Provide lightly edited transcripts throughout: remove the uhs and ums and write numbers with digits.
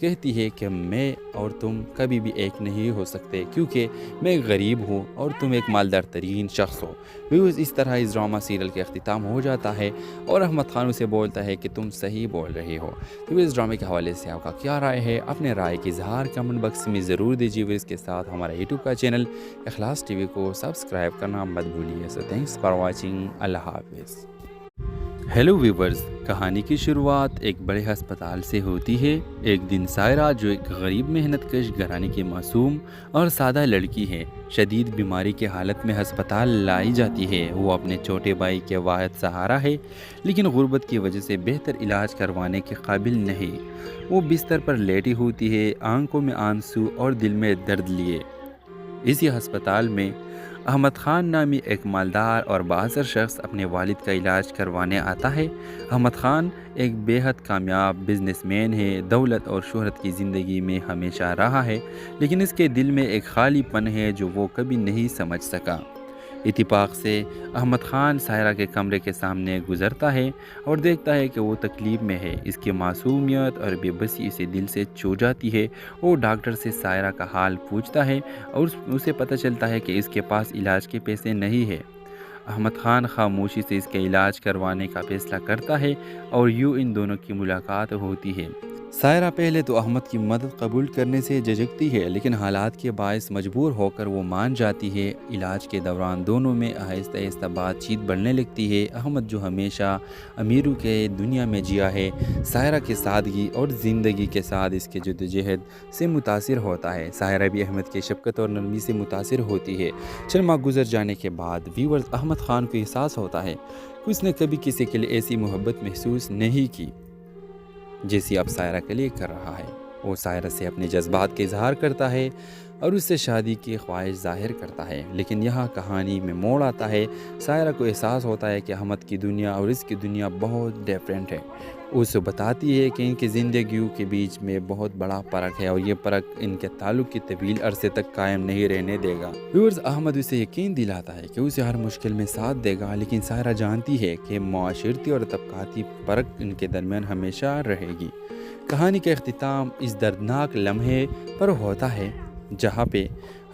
کہتی ہے کہ میں اور تم کبھی بھی ایک نہیں ہو سکتے کیونکہ میں ایک غریب ہوں اور تم ایک مالدار ترین شخص ہو۔ ویوز اس طرح اس ڈرامہ سیریل کا اختتام ہو جاتا ہے اور احمد خان اسے بولتا ہے کہ تم صحیح بول رہے ہو۔ تو اس ڈرامے کے حوالے سے آپ کا کیا رائے ہے؟ اپنے رائے کی اظہار کمنٹ باکس میں ضرور دیجیے۔ اس کے ساتھ ہمارا یوٹیوب کا چینل اخلاص ٹی وی کو سبسکرائب کرنا مت بھولیے۔ سو تھینکس فار واچنگ۔ اللہ حافظ۔ ہیلو ویورز، کہانی کی شروعات ایک بڑے ہسپتال سے ہوتی ہے۔ ایک دن سائرہ جو ایک غریب محنت کش گھرانے کی معصوم اور سادہ لڑکی ہے، شدید بیماری کی حالت میں ہسپتال لائی جاتی ہے۔ وہ اپنے چھوٹے بھائی کے واحد سہارا ہے، لیکن غربت کی وجہ سے بہتر علاج کروانے کے قابل نہیں۔ وہ بستر پر لیٹی ہوتی ہے، آنکھوں میں آنسو اور دل میں درد لیے۔ اسی ہسپتال میں احمد خان نامی ایک مالدار اور بااثر شخص اپنے والد کا علاج کروانے آتا ہے۔ احمد خان ایک بے حد کامیاب بزنس مین ہے، دولت اور شہرت کی زندگی میں ہمیشہ رہا ہے، لیکن اس کے دل میں ایک خالی پن ہے جو وہ کبھی نہیں سمجھ سکا۔ اتفاق سے احمد خان سائرہ کے کمرے کے سامنے گزرتا ہے اور دیکھتا ہے کہ وہ تکلیف میں ہے۔ اس کی معصومیت اور بے بسی اسے دل سے چھو جاتی ہے۔ وہ ڈاکٹر سے سائرہ کا حال پوچھتا ہے اور اسے پتہ چلتا ہے کہ اس کے پاس علاج کے پیسے نہیں ہے۔ احمد خان خاموشی سے اس کے علاج کروانے کا فیصلہ کرتا ہے اور یوں ان دونوں کی ملاقات ہوتی ہے۔ سائرہ پہلے تو احمد کی مدد قبول کرنے سے جھجکتی ہے، لیکن حالات کے باعث مجبور ہو کر وہ مان جاتی ہے۔ علاج کے دوران دونوں میں آہستہ آہستہ بات چیت بڑھنے لگتی ہے۔ احمد جو ہمیشہ امیروں کے دنیا میں جیا ہے، سائرہ کے سادگی اور زندگی کے ساتھ اس کے جدوجہد سے متاثر ہوتا ہے۔ سائرہ بھی احمد کی شفقت اور نرمی سے متاثر ہوتی ہے۔ چند ماہ گزر جانے کے بعد ویورز احمد خان کو احساس ہوتا ہے کہ اس نے کبھی کسی کے لیے ایسی محبت محسوس نہیں کی جیسی اب سائرہ کے لیے کر رہا ہے۔ وہ سائرہ سے اپنے جذبات کا اظہار کرتا ہے اور اس سے شادی کی خواہش ظاہر کرتا ہے، لیکن یہاں کہانی میں موڑ آتا ہے۔ سائرہ کو احساس ہوتا ہے کہ احمد کی دنیا اور اس کی دنیا بہت ڈیفرنٹ ہے۔ اسے بتاتی ہے کہ ان کی زندگیوں کے بیچ میں بہت بڑا فرق ہے اور یہ فرق ان کے تعلق کی طویل عرصے تک قائم نہیں رہنے دے گا۔ ویورز احمد اسے یقین دلاتا ہے کہ اسے ہر مشکل میں ساتھ دے گا، لیکن سائرہ جانتی ہے کہ معاشرتی اور طبقاتی فرق ان کے درمیان ہمیشہ رہے گی۔ کہانی کا اختتام اس دردناک لمحے پر ہوتا ہے جہاں پہ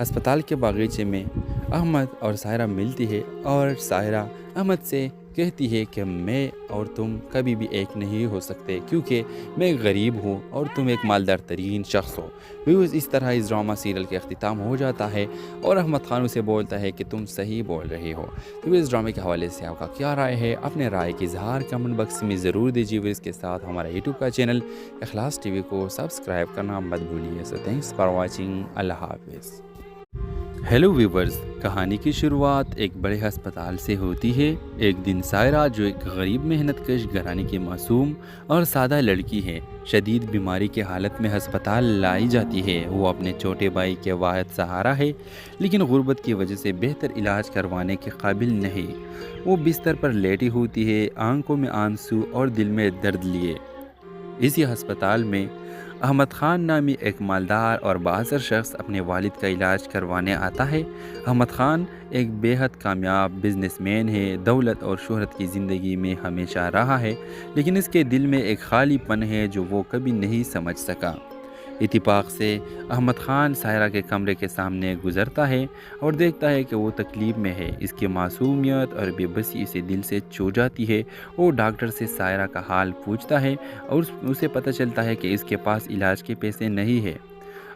ہسپتال کے باغیچے میں احمد اور سائرہ ملتی ہے اور سائرہ احمد سے کہتی ہے کہ میں اور تم کبھی بھی ایک نہیں ہو سکتے کیونکہ میں ایک غریب ہوں اور تم ایک مالدار ترین شخص ہو۔ ویوز اس طرح اس ڈرامہ سیریل کا اختتام ہو جاتا ہے اور احمد خان اسے بولتا ہے کہ تم صحیح بول رہے ہو۔ تو اس ڈرامے کے حوالے سے آپ کا کیا رائے ہے؟ اپنے رائے کی اظہار کمنٹ باکس میں ضرور دیجیے۔ اس کے ساتھ ہمارا یوٹیوب کا چینل اخلاص ٹی وی کو سبسکرائب کرنا مت بھولیے۔ سو تھینکس فار واچنگ۔ اللہ حافظ۔ ہیلو ویورز، کہانی کی شروعات ایک بڑے ہسپتال سے ہوتی ہے۔ ایک دن سائرہ جو ایک غریب محنت کش گھرانے کی معصوم اور سادہ لڑکی ہے، شدید بیماری کی حالت میں ہسپتال لائی جاتی ہے۔ وہ اپنے چھوٹے بھائی کے واحد سہارا ہے، لیکن غربت کی وجہ سے بہتر علاج کروانے کے قابل نہیں۔ وہ بستر پر لیٹی ہوتی ہے، آنکھوں میں آنسو اور دل میں درد لیے۔ اسی ہسپتال میں احمد خان نامی ایک مالدار اور بااثر شخص اپنے والد کا علاج کروانے آتا ہے۔ احمد خان ایک بے حد کامیاب بزنس مین ہے، دولت اور شہرت کی زندگی میں ہمیشہ رہا ہے، لیکن اس کے دل میں ایک خالی پن ہے جو وہ کبھی نہیں سمجھ سکا۔ اتفاق سے احمد خان سائرہ کے کمرے کے سامنے گزرتا ہے اور دیکھتا ہے کہ وہ تکلیف میں ہے۔ اس کی معصومیت اور بے بسی اسے دل سے چھو جاتی ہے۔ وہ ڈاکٹر سے سائرہ کا حال پوچھتا ہے اور اسے پتہ چلتا ہے کہ اس کے پاس علاج کے پیسے نہیں ہے۔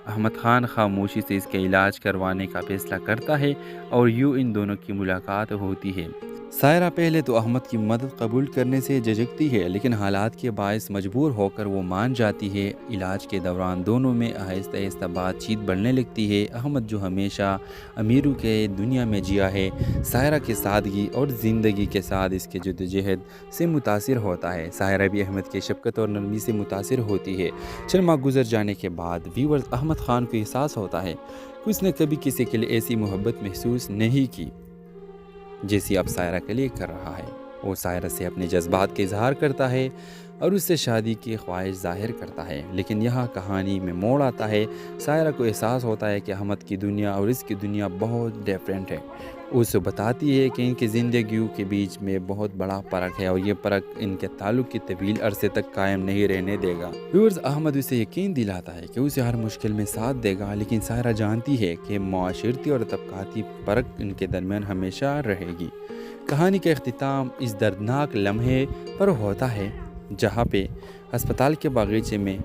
احمد خان خاموشی سے اس کے علاج کروانے کا فیصلہ کرتا ہے اور یوں ان دونوں کی ملاقات ہوتی ہے۔ سائرہ پہلے تو احمد کی مدد قبول کرنے سے جھجکتی ہے، لیکن حالات کے باعث مجبور ہو کر وہ مان جاتی ہے۔ علاج کے دوران دونوں میں آہستہ آہستہ بات چیت بڑھنے لگتی ہے۔ احمد جو ہمیشہ امیروں کے دنیا میں جیا ہے، سائرہ کے سادگی اور زندگی کے ساتھ اس کے جدوجہد سے متاثر ہوتا ہے۔ سائرہ بھی احمد کی شفقت اور نرمی سے متاثر ہوتی ہے۔ چند ماہ گزر جانے کے بعد ویورز احمد خان کو احساس ہوتا ہے کہ اس نے کبھی کسی کے لیے ایسی محبت محسوس نہیں کی جیسی اب سائرہ کے لیے کر رہا ہے۔ وہ سائرہ سے اپنے جذبات کا اظہار کرتا ہے اور اس سے شادی کی خواہش ظاہر کرتا ہے، لیکن یہاں کہانی میں موڑ آتا ہے۔ سائرہ کو احساس ہوتا ہے کہ احمد کی دنیا اور اس کی دنیا بہت ڈیفرنٹ ہے۔ اسے بتاتی ہے کہ ان کی زندگیوں کے بیچ میں بہت بڑا فرق ہے اور یہ فرق ان کے تعلق کی طویل عرصے تک قائم نہیں رہنے دے گا۔ ویورز، احمد اسے یقین دلاتا ہے کہ اسے ہر مشکل میں ساتھ دے گا، لیکن سائرہ جانتی ہے کہ معاشرتی اور طبقاتی فرق ان کے درمیان ہمیشہ رہے گی۔ کہانی کا اختتام اس دردناک لمحے پر ہوتا ہے جہاں پہ ہسپتال کے باغیچے میں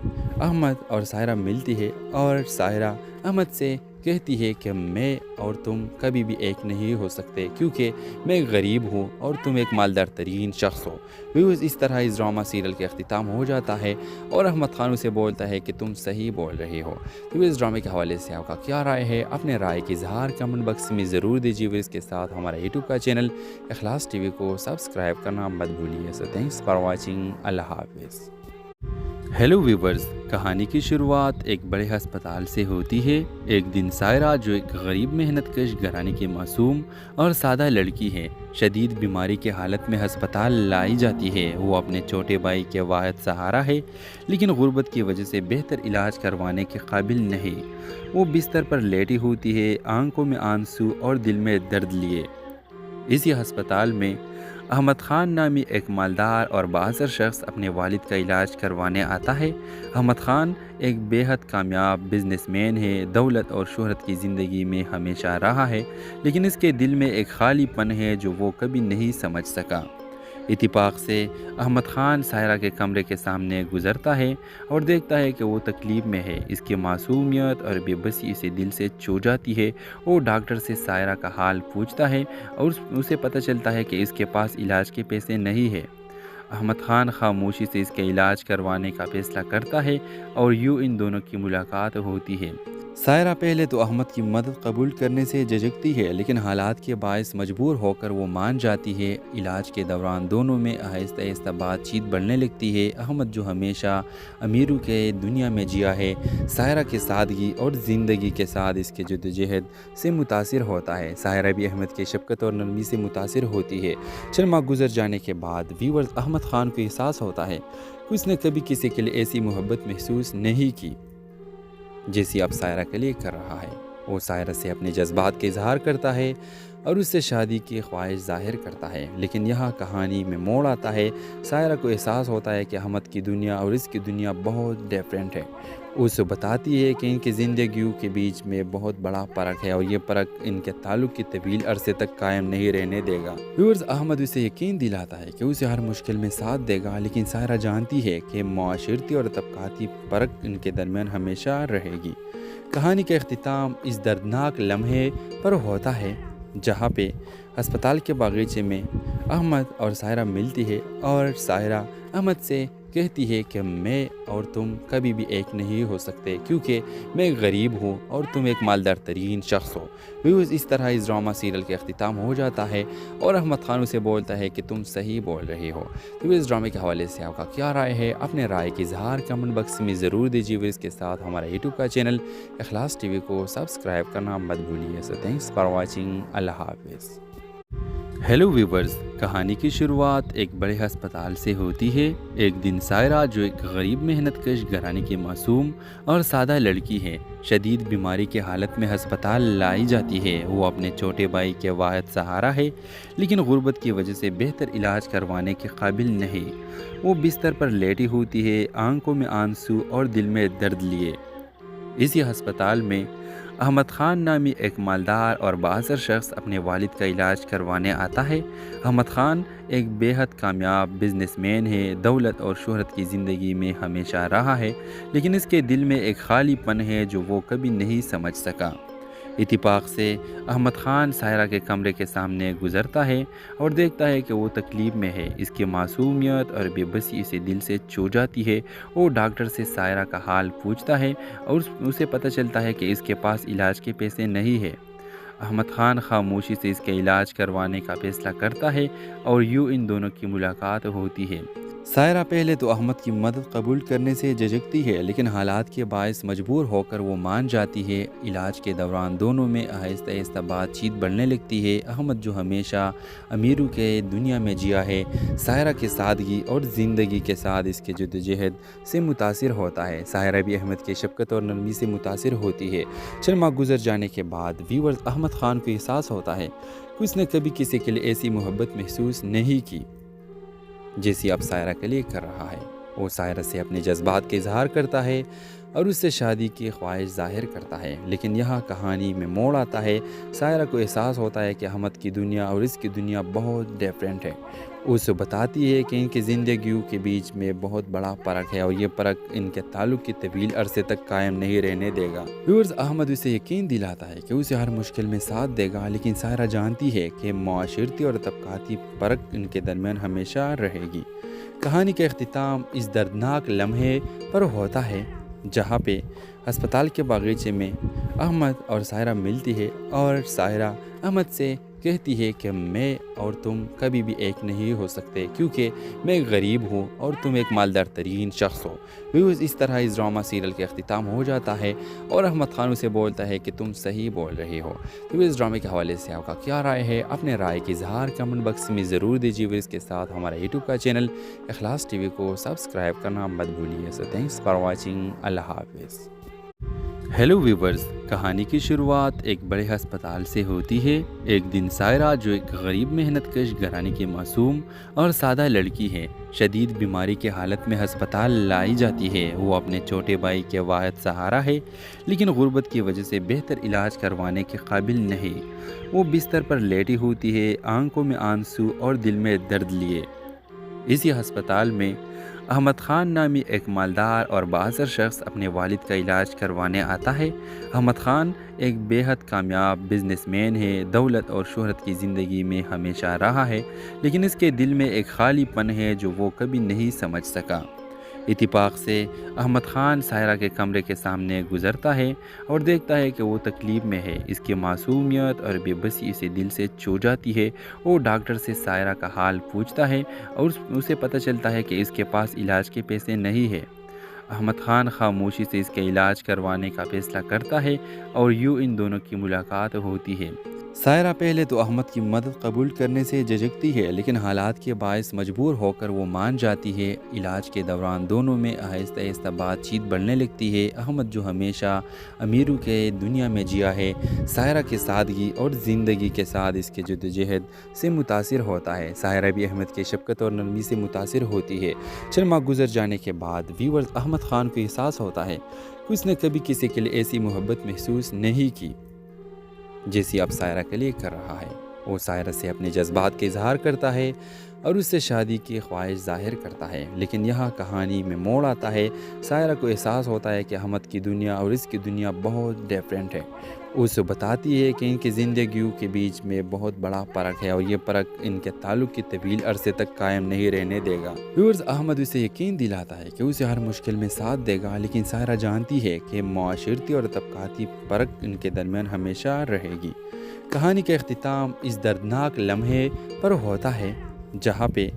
احمد اور سائرہ ملتی ہے اور سائرہ احمد سے کہتی ہے کہ میں اور تم کبھی بھی ایک نہیں ہو سکتے کیونکہ میں ایک غریب ہوں اور تم ایک مالدار ترین شخص ہو۔ ویوز، اس طرح اس ڈرامہ سیریل کے اختتام ہو جاتا ہے اور احمد خان اسے بولتا ہے کہ تم صحیح بول رہے ہو۔ تو اس ڈرامے کے حوالے سے آپ کا کیا رائے ہے؟ اپنے رائے کی اظہار کمنٹ باکس میں ضرور دیجیے۔ اس کے ساتھ ہمارا یوٹیوب کا چینل اخلاص ٹی وی کو سبسکرائب کرنا مت بھولیے۔ سو تھینکس فار واچنگ۔ اللہ حافظ۔ ہیلو ویورز، کہانی کی شروعات ایک بڑے ہسپتال سے ہوتی ہے۔ ایک دن سائرہ، جو ایک غریب محنت کش گھرانے کی معصوم اور سادہ لڑکی ہے، شدید بیماری کی حالت میں ہسپتال لائی جاتی ہے۔ وہ اپنے چھوٹے بھائی کے واحد سہارا ہے، لیکن غربت کی وجہ سے بہتر علاج کروانے کے قابل نہیں۔ وہ بستر پر لیٹی ہوتی ہے، آنکھوں میں آنسو اور دل میں درد لیے۔ اسی ہسپتال میں احمد خان نامی ایک مالدار اور بااثر شخص اپنے والد کا علاج کروانے آتا ہے۔ احمد خان ایک بے حد کامیاب بزنس مین ہے، دولت اور شہرت کی زندگی میں ہمیشہ رہا ہے، لیکن اس کے دل میں ایک خالی پن ہے جو وہ کبھی نہیں سمجھ سکا۔ اتفاق سے احمد خان سائرہ کے کمرے کے سامنے گزرتا ہے اور دیکھتا ہے کہ وہ تکلیف میں ہے۔ اس کی معصومیت اور بے بسی اسے دل سے چھو جاتی ہے۔ وہ ڈاکٹر سے سائرہ کا حال پوچھتا ہے اور اسے پتہ چلتا ہے کہ اس کے پاس علاج کے پیسے نہیں ہے۔ احمد خان خاموشی سے اس کے علاج کروانے کا فیصلہ کرتا ہے اور یوں ان دونوں کی ملاقات ہوتی ہے۔ سائرہ پہلے تو احمد کی مدد قبول کرنے سے جھجکتی ہے، لیکن حالات کے باعث مجبور ہو کر وہ مان جاتی ہے۔ علاج کے دوران دونوں میں آہستہ آہستہ بات چیت بڑھنے لگتی ہے۔ احمد، جو ہمیشہ امیروں کے دنیا میں جیا ہے، سائرہ کے سادگی اور زندگی کے ساتھ اس کے جدوجہد سے متاثر ہوتا ہے۔ سائرہ بھی احمد کی شفقت اور نرمی سے متاثر ہوتی ہے۔ چند ماہ گزر جانے کے بعد ویورز، احمد خان کو احساس ہوتا ہے کہ اس نے کبھی کسی کے لیے ایسی محبت محسوس نہیں کی جیسی اب سائرہ کے لیے کر رہا ہے۔ وہ سائرہ سے اپنے جذبات کا اظہار کرتا ہے اور اس سے شادی کی خواہش ظاہر کرتا ہے، لیکن یہاں کہانی میں موڑ آتا ہے۔ سائرہ کو احساس ہوتا ہے کہ احمد کی دنیا اور اس کی دنیا بہت ڈیفرنٹ ہے۔ اسے بتاتی ہے کہ ان کی زندگیوں کے بیچ میں بہت بڑا فرق ہے اور یہ فرق ان کے تعلق کی طویل عرصے تک قائم نہیں رہنے دے گا۔ ویورز، احمد اسے یقین دلاتا ہے کہ اسے ہر مشکل میں ساتھ دے گا، لیکن سائرہ جانتی ہے کہ معاشرتی اور طبقاتی فرق ان کے درمیان ہمیشہ رہے گی۔ کہانی کا اختتام اس دردناک لمحے پر ہوتا ہے جہاں پہ ہسپتال کے باغیچے میں احمد اور سائرہ ملتی ہے اور سائرہ احمد سے کہتی ہے کہ میں اور تم کبھی بھی ایک نہیں ہو سکتے کیونکہ میں ایک غریب ہوں اور تم ایک مالدار ترین شخص ہو۔ ویوز، اس طرح اس ڈرامہ سیریل کے اختتام ہو جاتا ہے اور احمد خان اسے بولتا ہے کہ تم صحیح بول رہے ہو۔ تو اس ڈرامے کے حوالے سے آپ کا کیا رائے ہے؟ اپنے رائے کی اظہار کمنٹ باکس میں ضرور دیجیے۔ اس کے ساتھ ہمارا یوٹیوب کا چینل اخلاص ٹی وی کو سبسکرائب کرنا مت بھولیے۔ سو تھینکس فار واچنگ۔ اللہ حافظ۔ ہیلو ویورز، کہانی کی شروعات ایک بڑے ہسپتال سے ہوتی ہے۔ ایک دن سائرہ، جو ایک غریب محنت کش گھرانے کی معصوم اور سادہ لڑکی ہے، شدید بیماری کی حالت میں ہسپتال لائی جاتی ہے۔ وہ اپنے چھوٹے بھائی کے واحد سہارا ہے، لیکن غربت کی وجہ سے بہتر علاج کروانے کے قابل نہیں۔ وہ بستر پر لیٹی ہوتی ہے، آنکھوں میں آنسو اور دل میں درد لیے۔ اسی ہسپتال میں احمد خان نامی ایک مالدار اور بااثر شخص اپنے والد کا علاج کروانے آتا ہے۔ احمد خان ایک بے حد کامیاب بزنس مین ہے، دولت اور شہرت کی زندگی میں ہمیشہ رہا ہے، لیکن اس کے دل میں ایک خالی پن ہے جو وہ کبھی نہیں سمجھ سکا۔ اتفاق سے احمد خان سائرہ کے کمرے کے سامنے گزرتا ہے اور دیکھتا ہے کہ وہ تکلیف میں ہے۔ اس کی معصومیت اور بے بسی اسے دل سے چھو جاتی ہے۔ وہ ڈاکٹر سے سائرہ کا حال پوچھتا ہے اور اسے پتہ چلتا ہے کہ اس کے پاس علاج کے پیسے نہیں ہے۔ احمد خان خاموشی سے اس کے علاج کروانے کا فیصلہ کرتا ہے اور یوں ان دونوں کی ملاقات ہوتی ہے۔ سائرہ پہلے تو احمد کی مدد قبول کرنے سے جھجکتی ہے، لیکن حالات کے باعث مجبور ہو کر وہ مان جاتی ہے۔ علاج کے دوران دونوں میں آہستہ آہستہ بات چیت بڑھنے لگتی ہے۔ احمد جو ہمیشہ امیروں کے دنیا میں جیا ہے، سائرہ کے سادگی اور زندگی کے ساتھ اس کے جدوجہد سے متاثر ہوتا ہے۔ سائرہ بھی احمد کی شفقت اور نرمی سے متاثر ہوتی ہے۔ چند ماہ گزر جانے کے بعد ویورز احمد خان کو احساس ہوتا ہے کہ اس نے کبھی کسی کے لیے ایسی محبت محسوس نہیں کی جیسی اب سائرہ کے لیے کر رہا ہے۔ وہ سائرہ سے اپنے جذبات کے اظہار کرتا ہے اور اس سے شادی کی خواہش ظاہر کرتا ہے، لیکن یہاں کہانی میں موڑ آتا ہے۔ سائرہ کو احساس ہوتا ہے کہ احمد کی دنیا اور اس کی دنیا بہت ڈیفرنٹ ہے۔ وہ اسے بتاتی ہے کہ ان کی زندگیوں کے بیچ میں بہت بڑا فرق ہے اور یہ فرق ان کے تعلق کی طویل عرصے تک قائم نہیں رہنے دے گا۔ ویورز احمد اسے یقین دلاتا ہے کہ اسے ہر مشکل میں ساتھ دے گا، لیکن سائرہ جانتی ہے کہ معاشرتی اور طبقاتی فرق ان کے درمیان ہمیشہ رہے گی۔ کہانی کا اختتام اس دردناک لمحے پر ہوتا ہے جہاں پہ ہسپتال کے باغیچے میں احمد اور سائرہ ملتی ہے اور سائرہ احمد سے کہتی ہے کہ میں اور تم کبھی بھی ایک نہیں ہو سکتے، کیونکہ میں ایک غریب ہوں اور تم ایک مالدار ترین شخص ہو۔ ویوز اس طرح اس ڈرامہ سیریل کا اختتام ہو جاتا ہے اور احمد خان اسے بولتا ہے کہ تم صحیح بول رہے ہو۔ تو اس ڈرامے کے حوالے سے آپ کا کیا رائے ہے؟ اپنے رائے کی اظہار کمنٹ باکس میں ضرور دیجیے۔ اس کے ساتھ ہمارا یوٹیوب کا چینل اخلاص ٹی وی کو سبسکرائب کرنا مت بھولیے۔ سو تھینکس فار واچنگ۔ اللہ حافظ۔ ہیلو ویورز، کہانی کی شروعات ایک بڑے ہسپتال سے ہوتی ہے۔ ایک دن سائرہ جو ایک غریب محنت کش گھرانے کی معصوم اور سادہ لڑکی ہے، شدید بیماری کی حالت میں ہسپتال لائی جاتی ہے۔ وہ اپنے چھوٹے بھائی کے واحد سہارا ہے، لیکن غربت کی وجہ سے بہتر علاج کروانے کے قابل نہیں۔ وہ بستر پر لیٹی ہوتی ہے، آنکھوں میں آنسو اور دل میں درد لیے۔ اسی ہسپتال میں احمد خان نامی ایک مالدار اور بااثر شخص اپنے والد کا علاج کروانے آتا ہے۔ احمد خان ایک بے حد کامیاب بزنس مین ہے، دولت اور شہرت کی زندگی میں ہمیشہ رہا ہے، لیکن اس کے دل میں ایک خالی پن ہے جو وہ کبھی نہیں سمجھ سکا۔ اتفاق سے احمد خان سائرہ کے کمرے کے سامنے گزرتا ہے اور دیکھتا ہے کہ وہ تکلیف میں ہے۔ اس کی معصومیت اور بے بسی اسے دل سے چھو جاتی ہے۔ وہ ڈاکٹر سے سائرہ کا حال پوچھتا ہے اور اسے پتہ چلتا ہے کہ اس کے پاس علاج کے پیسے نہیں ہے۔ احمد خان خاموشی سے اس کے علاج کروانے کا فیصلہ کرتا ہے اور یوں ان دونوں کی ملاقات ہوتی ہے۔ سائرہ پہلے تو احمد کی مدد قبول کرنے سے جھجکتی ہے، لیکن حالات کے باعث مجبور ہو کر وہ مان جاتی ہے۔ علاج کے دوران دونوں میں آہستہ آہستہ بات چیت بڑھنے لگتی ہے۔ احمد جو ہمیشہ امیروں کے دنیا میں جیا ہے، سائرہ کے سادگی اور زندگی کے ساتھ اس کے جدوجہد سے متاثر ہوتا ہے۔ سائرہ بھی احمد کی شفقت اور نرمی سے متاثر ہوتی ہے۔ چند ماہ گزر جانے کے بعد ویورز احمد خان کو احساس ہوتا ہے کہ اس نے کبھی کسی کے لیے ایسی محبت محسوس نہیں کی جیسی اب سائرہ کے لیے کر رہا ہے۔ وہ سائرہ سے اپنے جذبات کے اظہار کرتا ہے اور اس سے شادی کی خواہش ظاہر کرتا ہے، لیکن یہاں کہانی میں موڑ آتا ہے۔ سائرہ کو احساس ہوتا ہے کہ احمد کی دنیا اور اس کی دنیا بہت ڈیفرنٹ ہے۔ وہ اسے بتاتی ہے کہ ان کی زندگیوں کے بیچ میں بہت بڑا فرق ہے اور یہ فرق ان کے تعلق کی طویل عرصے تک قائم نہیں رہنے دے گا۔ ویورز احمد اسے یقین دلاتا ہے کہ اسے ہر مشکل میں ساتھ دے گا، لیکن سائرہ جانتی ہے کہ معاشرتی اور طبقاتی فرق ان کے درمیان ہمیشہ رہے گی۔ کہانی کا اختتام اس دردناک لمحے پر ہوتا ہے جہاں پہ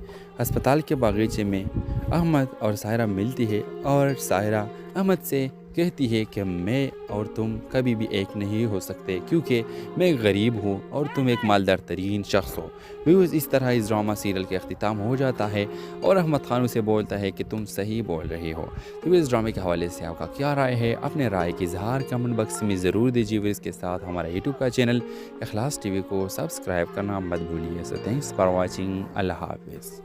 ہسپتال کے باغیچے میں احمد اور سائرہ ملتی ہے اور سائرہ احمد سے کہتی ہے کہ میں اور تم کبھی بھی ایک نہیں ہو سکتے، کیونکہ میں ایک غریب ہوں اور تم ایک مالدار ترین شخص ہو۔ ویوز اس طرح اس ڈرامہ سیریل کا اختتام ہو جاتا ہے اور احمد خان اسے بولتا ہے کہ تم صحیح بول رہے ہو۔ تو اس ڈرامے کے حوالے سے آپ کا کیا رائے ہے؟ اپنے رائے کی اظہار کمنٹ باکس میں ضرور دیجیے۔ اس کے ساتھ ہمارا یوٹیوب کا چینل اخلاص ٹی وی کو سبسکرائب کرنا مت بھولیے۔ سو تھینکس فار واچنگ۔ اللہ حافظ۔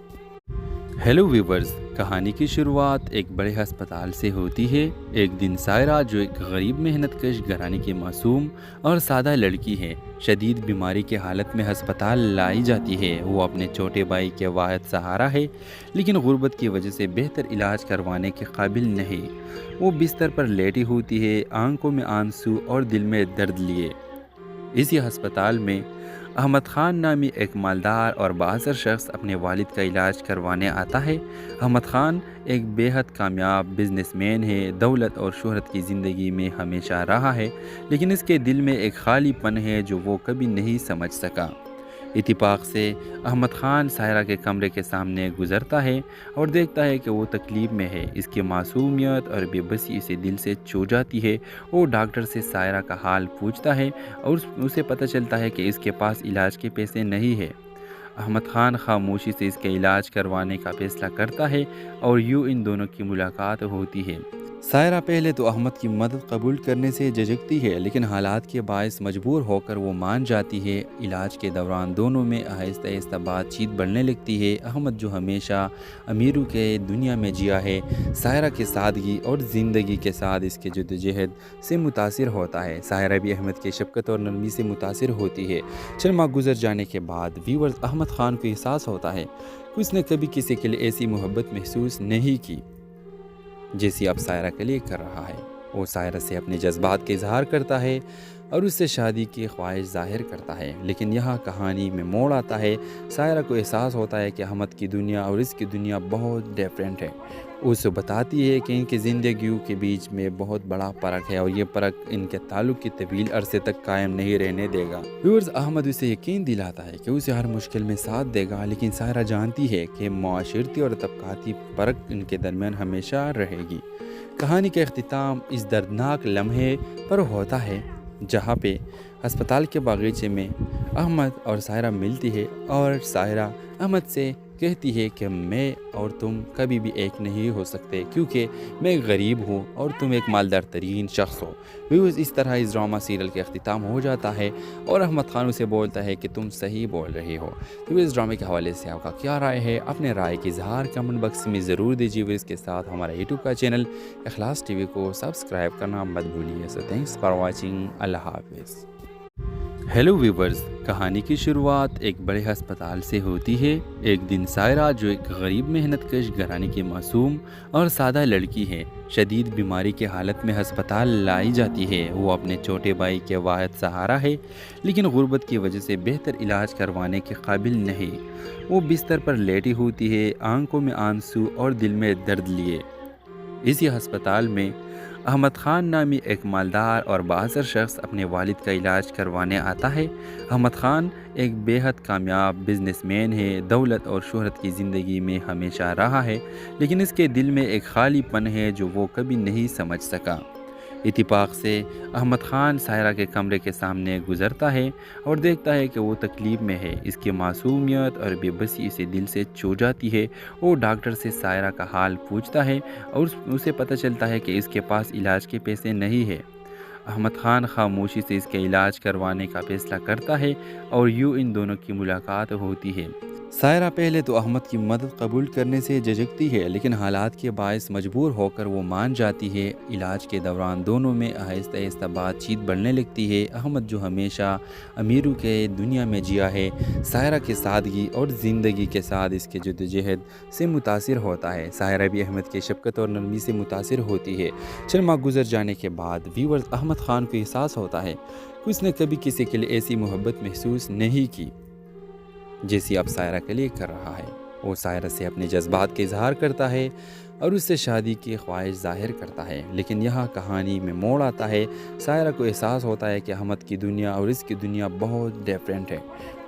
ہیلو ویورز، کہانی کی شروعات ایک بڑے ہسپتال سے ہوتی ہے۔ ایک دن سائرہ جو ایک غریب محنت کش گھرانے کی معصوم اور سادہ لڑکی ہے، شدید بیماری کی حالت میں ہسپتال لائی جاتی ہے۔ وہ اپنے چھوٹے بھائی کے واحد سہارا ہے، لیکن غربت کی وجہ سے بہتر علاج کروانے کے قابل نہیں۔ وہ بستر پر لیٹی ہوتی ہے، آنکھوں میں آنسو اور دل میں درد لیے۔ اسی ہسپتال میں احمد خان نامی ایک مالدار اور بااثر شخص اپنے والد کا علاج کروانے آتا ہے۔ احمد خان ایک بے حد کامیاب بزنس مین ہے، دولت اور شہرت کی زندگی میں ہمیشہ رہا ہے، لیکن اس کے دل میں ایک خالی پن ہے جو وہ کبھی نہیں سمجھ سکا۔ اتفاق سے احمد خان سائرہ کے کمرے کے سامنے گزرتا ہے اور دیکھتا ہے کہ وہ تکلیف میں ہے۔ اس کی معصومیت اور بے بسی اسے دل سے چھو جاتی ہے۔ وہ ڈاکٹر سے سائرہ کا حال پوچھتا ہے اور اسے پتہ چلتا ہے کہ اس کے پاس علاج کے پیسے نہیں ہے۔ احمد خان خاموشی سے اس کے علاج کروانے کا فیصلہ کرتا ہے اور یوں ان دونوں کی ملاقات ہوتی ہے۔ سائرہ پہلے تو احمد کی مدد قبول کرنے سے جھجکتی ہے، لیکن حالات کے باعث مجبور ہو کر وہ مان جاتی ہے۔ علاج کے دوران دونوں میں آہستہ آہستہ بات چیت بڑھنے لگتی ہے۔ احمد جو ہمیشہ امیروں کے دنیا میں جیا ہے، سائرہ کی سادگی اور زندگی کے ساتھ اس کے جدوجہد سے متاثر ہوتا ہے۔ سائرہ بھی احمد کی شفقت اور نرمی سے متاثر ہوتی ہے۔ چند ماہ گزر جانے کے بعد ویورز احمد خان کو احساس ہوتا ہے کہ اس نے کبھی کسی کے لیے ایسی محبت محسوس نہیں کی جیسی اب سائرہ کے لیے کر رہا ہے۔ وہ سائرہ سے اپنے جذبات کا اظہار کرتا ہے اور اس سے شادی کی خواہش ظاہر کرتا ہے، لیکن یہاں کہانی میں موڑ آتا ہے۔ سائرہ کو احساس ہوتا ہے کہ احمد کی دنیا اور اس کی دنیا بہت ڈیفرنٹ ہے۔ وہ اسے بتاتی ہے کہ ان کی زندگیوں کے بیچ میں بہت بڑا فرق ہے اور یہ فرق ان کے تعلق کی طویل عرصے تک قائم نہیں رہنے دے گا۔ ویورز احمد اسے یقین دلاتا ہے کہ اسے ہر مشکل میں ساتھ دے گا، لیکن سائرہ جانتی ہے کہ معاشرتی اور طبقاتی فرق ان کے درمیان ہمیشہ رہے گی۔ کہانی کا اختتام اس دردناک لمحے پر ہوتا ہے جہاں پہ ہسپتال کے باغیچے میں احمد اور سائرہ ملتی ہے اور سائرہ احمد سے کہتی ہے کہ میں اور تم کبھی بھی ایک نہیں ہو سکتے، کیونکہ میں ایک غریب ہوں اور تم ایک مالدار ترین شخص ہو۔ ویوز اس طرح اس ڈرامہ سیریل کا اختتام ہو جاتا ہے اور احمد خان اسے بولتا ہے کہ تم صحیح بول رہے ہو۔ تو اس ڈرامے کے حوالے سے آپ کا کیا رائے ہے؟ اپنے رائے کی اظہار کمنٹ باکس میں ضرور دیجیے۔ اس کے ساتھ ہمارا یوٹیوب کا چینل اخلاص ٹی وی کو سبسکرائب کرنا مت بھولیے۔ سو تھینکس فار واچنگ۔ اللہ حافظ۔ ہیلو ویورز، کہانی کی شروعات ایک بڑے ہسپتال سے ہوتی ہے۔ ایک دن سائرہ جو ایک غریب محنت کش گھرانے کی معصوم اور سادہ لڑکی ہے، شدید بیماری کی حالت میں ہسپتال لائی جاتی ہے۔ وہ اپنے چھوٹے بھائی کے واحد سہارا ہے، لیکن غربت کی وجہ سے بہتر علاج کروانے کے قابل نہیں۔ وہ بستر پر لیٹی ہوتی ہے، آنکھوں میں آنسو اور دل میں درد لیے۔ اسی ہسپتال میں احمد خان نامی ایک مالدار اور بااثر شخص اپنے والد کا علاج کروانے آتا ہے۔ احمد خان ایک بے حد کامیاب بزنس مین ہے، دولت اور شہرت کی زندگی میں ہمیشہ رہا ہے، لیکن اس کے دل میں ایک خالی پن ہے جو وہ کبھی نہیں سمجھ سکا۔ اتفاق سے احمد خان سائرہ کے کمرے کے سامنے گزرتا ہے اور دیکھتا ہے کہ وہ تکلیف میں ہے۔ اس کی معصومیت اور بے بسی اسے دل سے چھو جاتی ہے۔ وہ ڈاکٹر سے سائرہ کا حال پوچھتا ہے اور اسے پتہ چلتا ہے کہ اس کے پاس علاج کے پیسے نہیں ہے۔ احمد خان خاموشی سے اس کے علاج کروانے کا فیصلہ کرتا ہے اور یوں ان دونوں کی ملاقات ہوتی ہے۔ سائرہ پہلے تو احمد کی مدد قبول کرنے سے جھجکتی ہے، لیکن حالات کے باعث مجبور ہو کر وہ مان جاتی ہے۔ علاج کے دوران دونوں میں آہستہ آہستہ بات چیت بڑھنے لگتی ہے۔ احمد جو ہمیشہ امیروں کے دنیا میں جیا ہے، سائرہ کی سادگی اور زندگی کے ساتھ اس کے جدوجہد سے متاثر ہوتا ہے۔ سائرہ بھی احمد کی شفقت اور نرمی سے متاثر ہوتی ہے۔ چند ماہ گزر جانے کے بعد ویورز احمد خان کو احساس ہوتا ہے کہ اس نے کبھی کسی کے لیے ایسی محبت محسوس نہیں کی جیسی اب سائرہ کے لیے کر رہا ہے۔ وہ سائرہ سے اپنے جذبات کا اظہار کرتا ہے اور اس سے شادی کی خواہش ظاہر کرتا ہے، لیکن یہاں کہانی میں موڑ آتا ہے۔ سائرہ کو احساس ہوتا ہے کہ احمد کی دنیا اور اس کی دنیا بہت ڈیفرنٹ ہے۔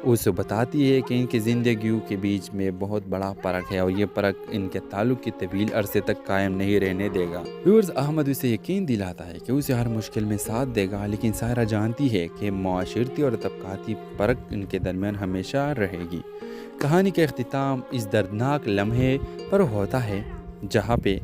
وہ اسے بتاتی ہے کہ ان کی زندگیوں کے بیچ میں بہت بڑا فرق ہے اور یہ فرق ان کے تعلق کی طویل عرصے تک قائم نہیں رہنے دے گا۔ ویورز احمد اسے یقین دلاتا ہے کہ اسے ہر مشکل میں ساتھ دے گا، لیکن سائرہ جانتی ہے کہ معاشرتی اور طبقاتی فرق ان کے درمیان ہمیشہ رہے گی۔ کہانی کا اختتام اس دردناک لمحے پر ہوتا ہے جہاں پہ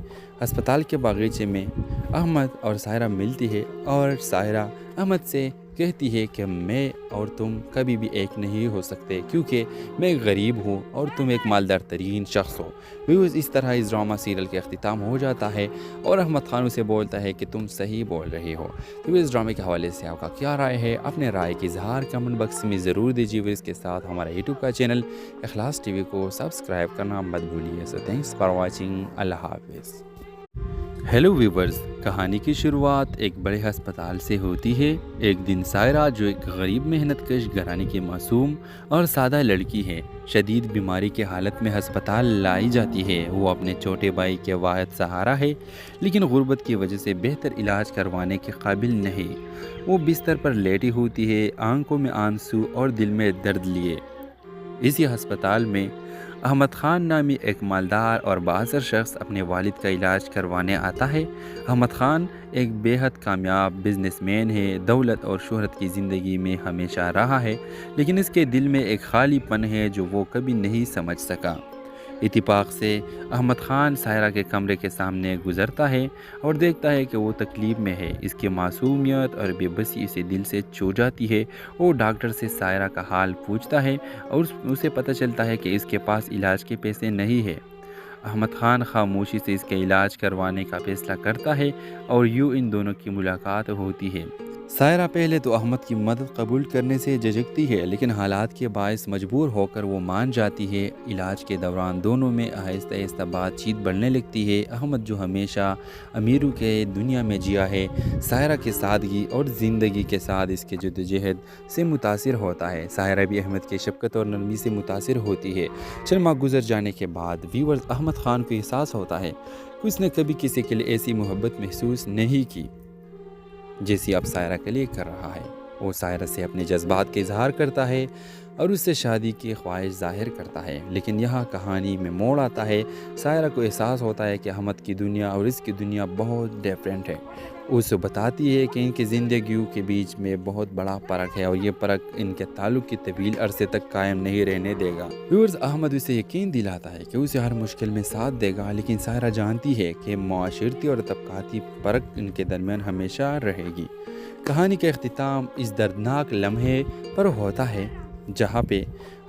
ہسپتال کے باغیچے میں احمد اور سائرہ ملتی ہے اور سائرہ احمد سے کہتی ہے کہ میں اور تم کبھی بھی ایک نہیں ہو سکتے، کیونکہ میں ایک غریب ہوں اور تم ایک مالدار ترین شخص ہو۔ ویوز اس طرح اس ڈرامہ سیریل کا اختتام ہو جاتا ہے اور احمد خان اسے بولتا ہے کہ تم صحیح بول رہے ہو۔ تو اس ڈرامے کے حوالے سے آپ کا کیا رائے ہے؟ اپنے رائے کی اظہار کمنٹ باکس میں ضرور دیجیے۔ اس کے ساتھ ہمارا یوٹیوب کا چینل اخلاص ٹی وی کو سبسکرائب کرنا مت بھولیے۔ سو تھینکس فار واچنگ۔ اللہ حافظ۔ ہیلو ویورز، کہانی کی شروعات ایک بڑے ہسپتال سے ہوتی ہے۔ ایک دن سائرہ جو ایک غریب محنت کش گھرانے کی معصوم اور سادہ لڑکی ہے، شدید بیماری کی حالت میں ہسپتال لائی جاتی ہے۔ وہ اپنے چھوٹے بھائی کے واحد سہارا ہے، لیکن غربت کی وجہ سے بہتر علاج کروانے کے قابل نہیں۔ وہ بستر پر لیٹی ہوتی ہے، آنکھوں میں آنسو اور دل میں درد لیے۔ اسی ہسپتال میں احمد خان نامی ایک مالدار اور بااثر شخص اپنے والد کا علاج کروانے آتا ہے۔ احمد خان ایک بے حد کامیاب بزنس مین ہے، دولت اور شہرت کی زندگی میں ہمیشہ رہا ہے، لیکن اس کے دل میں ایک خالی پن ہے جو وہ کبھی نہیں سمجھ سکا۔ اتفاق سے احمد خان سائرہ کے کمرے کے سامنے گزرتا ہے اور دیکھتا ہے کہ وہ تکلیف میں ہے۔ اس کی معصومیت اور بے بسی اسے دل سے چھو جاتی ہے۔ وہ ڈاکٹر سے سائرہ کا حال پوچھتا ہے اور اسے پتہ چلتا ہے کہ اس کے پاس علاج کے پیسے نہیں ہے۔ احمد خان خاموشی سے اس کے علاج کروانے کا فیصلہ کرتا ہے اور یوں ان دونوں کی ملاقات ہوتی ہے۔ سائرہ پہلے تو احمد کی مدد قبول کرنے سے جھجکتی ہے، لیکن حالات کے باعث مجبور ہو کر وہ مان جاتی ہے۔ علاج کے دوران دونوں میں آہستہ آہستہ بات چیت بڑھنے لگتی ہے۔ احمد جو ہمیشہ امیروں کے دنیا میں جیا ہے، سائرہ کی سادگی اور زندگی کے ساتھ اس کے جدوجہد سے متاثر ہوتا ہے۔ سائرہ بھی احمد کی شفقت اور نرمی سے متاثر ہوتی ہے۔ چند ماہ گزر جانے کے بعد ویورز احمد خان کو احساس ہوتا ہے کہ اس نے کبھی کسی کے لیے ایسی محبت محسوس نہیں کی جیسی اب سائرہ کے لیے کر رہا ہے۔ وہ سائرہ سے اپنے جذبات کا اظہار کرتا ہے اور اس سے شادی کی خواہش ظاہر کرتا ہے، لیکن یہاں کہانی میں موڑ آتا ہے۔ سائرہ کو احساس ہوتا ہے کہ احمد کی دنیا اور اس کی دنیا بہت ڈیفرنٹ ہے۔ وہ اسے بتاتی ہے کہ ان کی زندگیوں کے بیچ میں بہت بڑا فرق ہے اور یہ فرق ان کے تعلق کی طویل عرصے تک قائم نہیں رہنے دے گا۔ ویورز احمد اسے یقین دلاتا ہے کہ اسے ہر مشکل میں ساتھ دے گا، لیکن سائرہ جانتی ہے کہ معاشرتی اور طبقاتی فرق ان کے درمیان ہمیشہ رہے گی۔ کہانی کا اختتام اس دردناک لمحے پر ہوتا ہے جہاں پہ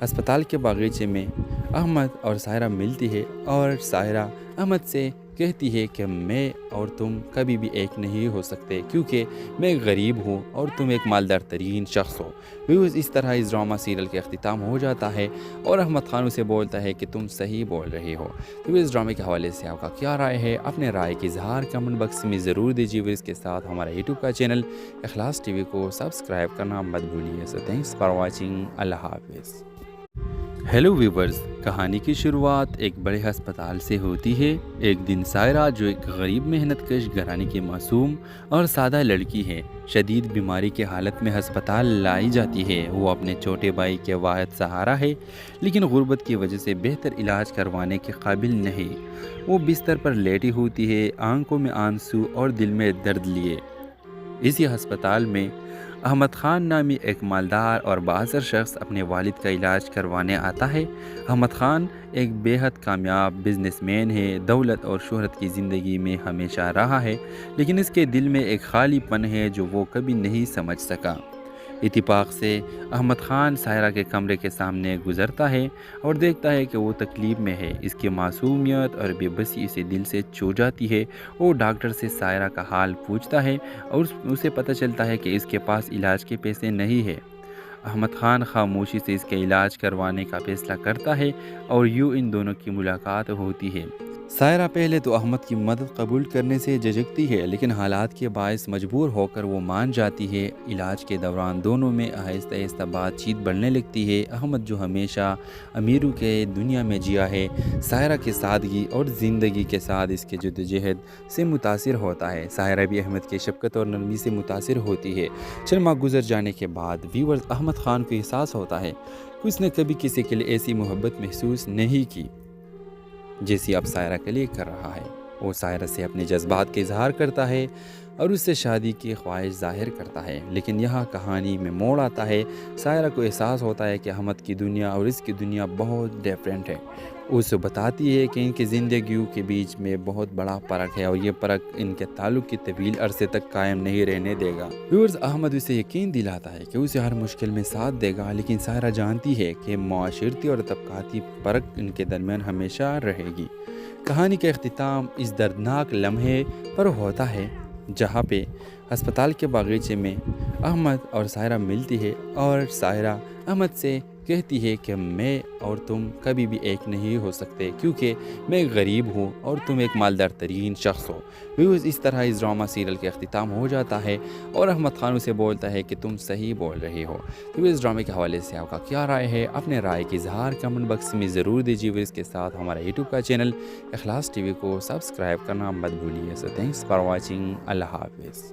ہسپتال کے باغیچے میں احمد اور سائرہ ملتی ہے اور سائرہ احمد سے کہتی ہے کہ میں اور تم کبھی بھی ایک نہیں ہو سکتے، کیونکہ میں ایک غریب ہوں اور تم ایک مالدار ترین شخص ہو۔ ویورز اس طرح اس ڈرامہ سیریل کا اختتام ہو جاتا ہے اور احمد خان اسے بولتا ہے کہ تم صحیح بول رہے ہو۔ تو اس ڈرامے کے حوالے سے آپ کا کیا رائے ہے؟ اپنے رائے کی اظہار کمنٹ باکس میں ضرور دیجیے۔ اس کے ساتھ ہمارا یوٹیوب کا چینل اخلاص ٹی وی کو سبسکرائب کرنا مت بھولیے۔ سو تھینکس فار واچنگ۔ اللہ حافظ۔ ہیلو ویورز، کہانی کی شروعات ایک بڑے ہسپتال سے ہوتی ہے۔ ایک دن سائرہ جو ایک غریب محنت کش گھرانے کی معصوم اور سادہ لڑکی ہے، شدید بیماری کی حالت میں ہسپتال لائی جاتی ہے۔ وہ اپنے چھوٹے بھائی کے واحد سہارا ہے، لیکن غربت کی وجہ سے بہتر علاج کروانے کے قابل نہیں۔ وہ بستر پر لیٹی ہوتی ہے، آنکھوں میں آنسو اور دل میں درد لیے۔ اسی ہسپتال میں احمد خان نامی ایک مالدار اور بااثر شخص اپنے والد کا علاج کروانے آتا ہے۔ احمد خان ایک بے حد کامیاب بزنس مین ہے، دولت اور شہرت کی زندگی میں ہمیشہ رہا ہے، لیکن اس کے دل میں ایک خالی پن ہے جو وہ کبھی نہیں سمجھ سکا۔ اتفاق سے احمد خان سائرہ کے کمرے کے سامنے گزرتا ہے اور دیکھتا ہے کہ وہ تکلیف میں ہے۔ اس کی معصومیت اور بے بسی اسے دل سے چھو جاتی ہے۔ وہ ڈاکٹر سے سائرہ کا حال پوچھتا ہے اور اسے پتہ چلتا ہے کہ اس کے پاس علاج کے پیسے نہیں ہے۔ احمد خان خاموشی سے اس کے علاج کروانے کا فیصلہ کرتا ہے اور یوں ان دونوں کی ملاقات ہوتی ہے۔ سائرہ پہلے تو احمد کی مدد قبول کرنے سے جھجکتی ہے، لیکن حالات کے باعث مجبور ہو کر وہ مان جاتی ہے۔ علاج کے دوران دونوں میں آہستہ آہستہ بات چیت بڑھنے لگتی ہے۔ احمد جو ہمیشہ امیروں کے دنیا میں جیا ہے، سائرہ کی سادگی اور زندگی کے ساتھ اس کے جدوجہد سے متاثر ہوتا ہے۔ سائرہ بھی احمد کی شفقت اور نرمی سے متاثر ہوتی ہے۔ چند ماہ گزر جانے کے بعد ویورز احمد خان کو احساس ہوتا ہے کہ اس نے کبھی کسی کے لیے ایسی محبت محسوس نہیں کی جیسی اب سائرہ کے لیے کر رہا ہے۔ وہ سائرہ سے اپنے جذبات کا اظہار کرتا ہے اور اس سے شادی کی خواہش ظاہر کرتا ہے، لیکن یہاں کہانی میں موڑ آتا ہے۔ سائرہ کو احساس ہوتا ہے کہ احمد کی دنیا اور اس کی دنیا بہت ڈیفرنٹ ہے۔ وہ اسے بتاتی ہے کہ ان کی زندگیوں کے بیچ میں بہت بڑا فرق ہے اور یہ فرق ان کے تعلق کی طویل عرصے تک قائم نہیں رہنے دے گا۔ ویورز احمد اسے یقین دلاتا ہے کہ اسے ہر مشکل میں ساتھ دے گا، لیکن سائرہ جانتی ہے کہ معاشرتی اور طبقاتی فرق ان کے درمیان ہمیشہ رہے گی۔ کہانی کا اختتام اس دردناک لمحے پر ہوتا ہے جہاں پہ ہسپتال کے باغیچے میں احمد اور سائرہ ملتی ہے اور سائرہ احمد سے کہتی ہے کہ میں اور تم کبھی بھی ایک نہیں ہو سکتے، کیونکہ میں ایک غریب ہوں اور تم ایک مالدار ترین شخص ہو۔ ویورز اس طرح اس ڈرامہ سیریل کا اختتام ہو جاتا ہے اور احمد خان اسے بولتا ہے کہ تم صحیح بول رہے ہو۔ تو اس ڈرامے کے حوالے سے آپ کا کیا رائے ہے؟ اپنے رائے کی اظہار کمنٹ باکس میں ضرور دیجیے۔ اس کے ساتھ ہمارا یوٹیوب کا چینل اخلاص ٹی وی کو سبسکرائب کرنا مت بھولیے۔ سو تھینکس فار واچنگ۔ اللہ حافظ۔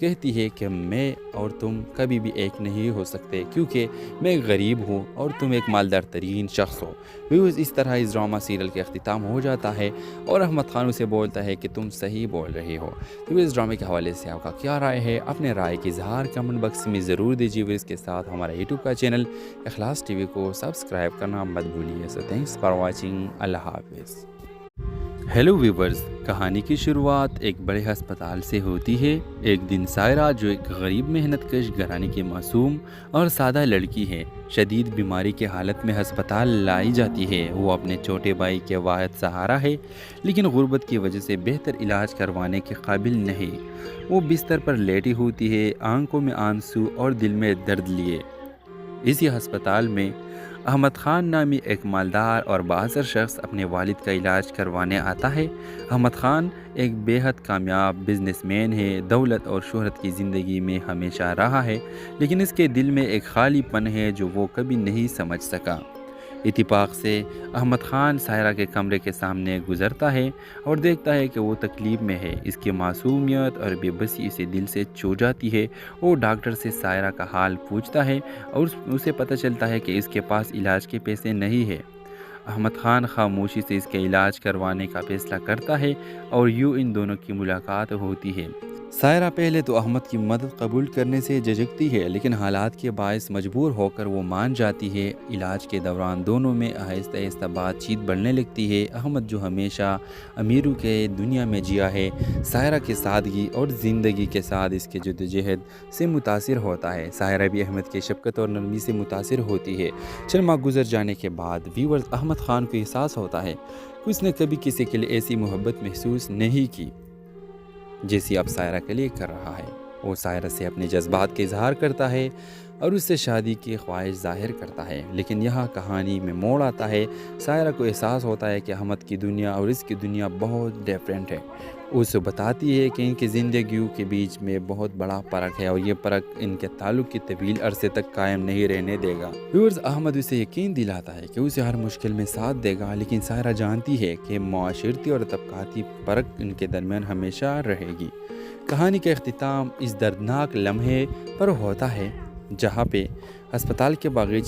کہتی ہے کہ میں اور تم کبھی بھی ایک نہیں ہو سکتے کیونکہ میں ایک غریب ہوں اور تم ایک مالدار ترین شخص ہو۔ ویوز اس طرح اس ڈرامہ سیریل کا اختتام ہو جاتا ہے اور احمد خان اسے بولتا ہے کہ تم صحیح بول رہے ہو۔ تو اس ڈرامے کے حوالے سے آپ کا کیا رائے ہے؟ اپنے رائے کی اظہار کمنٹ باکس میں ضرور دیجیے۔ اس کے ساتھ ہمارا یوٹیوب کا چینل اخلاص ٹی وی کو سبسکرائب کرنا مت بھولیے۔ سو تھینکس فار واچنگ۔ اللہ حافظ۔ ہیلو ویورز، کہانی کی شروعات ایک بڑے ہسپتال سے ہوتی ہے۔ ایک دن سائرہ جو ایک غریب محنت کش گھرانے کی معصوم اور سادہ لڑکی ہے، شدید بیماری کی حالت میں ہسپتال لائی جاتی ہے۔ وہ اپنے چھوٹے بھائی کے واحد سہارا ہے، لیکن غربت کی وجہ سے بہتر علاج کروانے کے قابل نہیں۔ وہ بستر پر لیٹی ہوتی ہے، آنکھوں میں آنسو اور دل میں درد لیے۔ اسی ہسپتال میں احمد خان نامی ایک مالدار اور بااثر شخص اپنے والد کا علاج کروانے آتا ہے۔ احمد خان ایک بے حد کامیاب بزنس مین ہے، دولت اور شہرت کی زندگی میں ہمیشہ رہا ہے، لیکن اس کے دل میں ایک خالی پن ہے جو وہ کبھی نہیں سمجھ سکا۔ اتفاق سے احمد خان سائرہ کے کمرے کے سامنے گزرتا ہے اور دیکھتا ہے کہ وہ تکلیف میں ہے۔ اس کی معصومیت اور بے بسی اسے دل سے چھو جاتی ہے۔ وہ ڈاکٹر سے سائرہ کا حال پوچھتا ہے اور اسے پتہ چلتا ہے کہ اس کے پاس علاج کے پیسے نہیں ہیں۔ احمد خان خاموشی سے اس کے علاج کروانے کا فیصلہ کرتا ہے اور یوں ان دونوں کی ملاقات ہوتی ہے۔ سائرہ پہلے تو احمد کی مدد قبول کرنے سے جھجکتی ہے، لیکن حالات کے باعث مجبور ہو کر وہ مان جاتی ہے۔ علاج کے دوران دونوں میں آہستہ آہستہ بات چیت بڑھنے لگتی ہے۔ احمد جو ہمیشہ امیروں کے دنیا میں جیا ہے، سائرہ کی سادگی اور زندگی کے ساتھ اس کے جدوجہد سے متاثر ہوتا ہے۔ سائرہ بھی احمد کی شفقت اور نرمی سے متاثر ہوتی ہے۔ چند ماہ گزر جانے کے بعد ویورز احمد خان کو احساس ہوتا ہے کہ اس نے کبھی کسی کے لیے ایسی محبت محسوس نہیں کی جیسی اب سائرہ کے لیے کر رہا ہے۔ وہ سائرہ سے اپنے جذبات کا اظہار کرتا ہے اور اس سے شادی کی خواہش ظاہر کرتا ہے، لیکن یہاں کہانی میں موڑ آتا ہے۔ سائرہ کو احساس ہوتا ہے کہ احمد کی دنیا اور اس کی دنیا بہت ڈیفرنٹ ہے۔ اسے بتاتی ہے کہ ان کی زندگیوں کے بیچ میں بہت بڑا فرق ہے اور یہ فرق ان کے تعلق کی طویل عرصے تک قائم نہیں رہنے دے گا۔ ویورز احمد اسے یقین دلاتا ہے کہ اسے ہر مشکل میں ساتھ دے گا، لیکن سائرہ جانتی ہے کہ معاشرتی اور طبقاتی فرق ان کے درمیان ہمیشہ رہے گی۔ کہانی کا اختتام اس دردناک لمحے پر ہوتا ہے جہاں پہ ہسپتال کے باغیچے